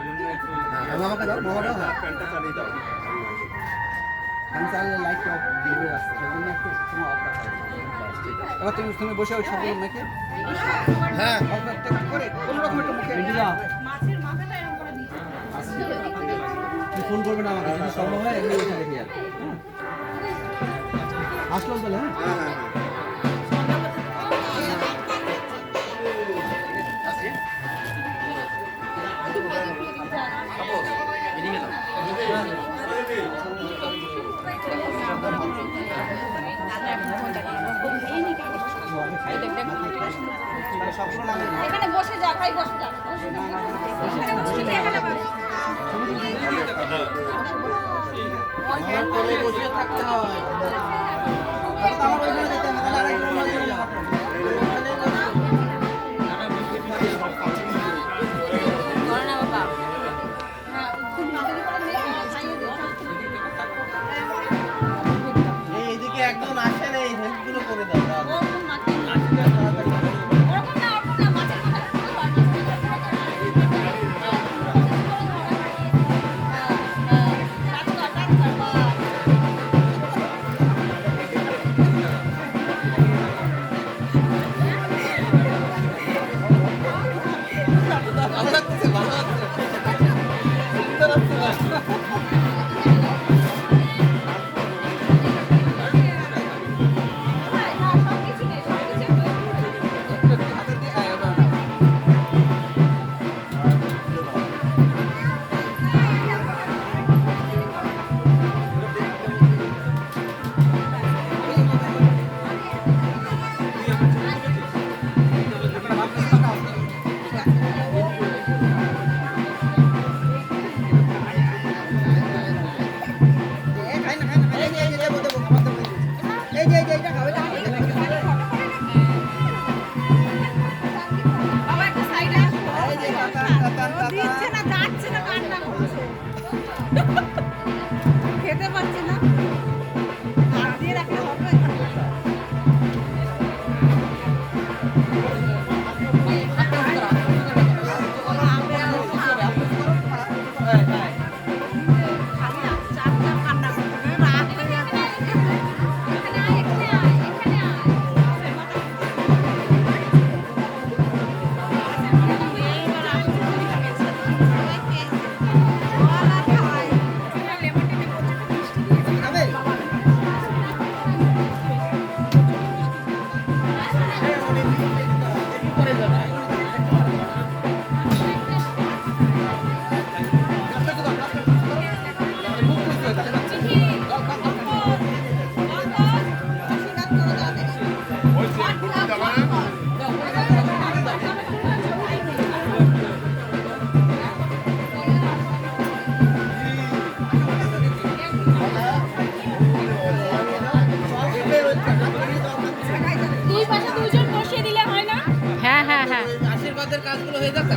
আমাকে দাও বাবাটা ফ্যানটা চালিয়ে দাও আমি চালিয়ে লাইটটা দিয়ে আসছে সেজন্য একটু সময় অফ রাখা এবার তুমি বসে ওই সবগুলো মেখে হ্যাঁ করে কোনো রকম একটা মুখে মাছের মাথাটা এরকম করে দিতে ফোন করবেন আমাকে যদি সম্ভব হয় এমনি বসে রেখে যাবে আসলাম তাহলে হ্যাঁ হ্যাঁ এখানে বসে যা ভাই বসে যা বসে থাকতে হয় আমার ওইখানে যেতে হবে তাহলে এইদিকে একজন আসেন এই হেল্পগুলো করে দাও খেতে পারছি না আর দিয়ে রাখলে হবে আশীর্বাদের কাজগুলো হয়ে যাক।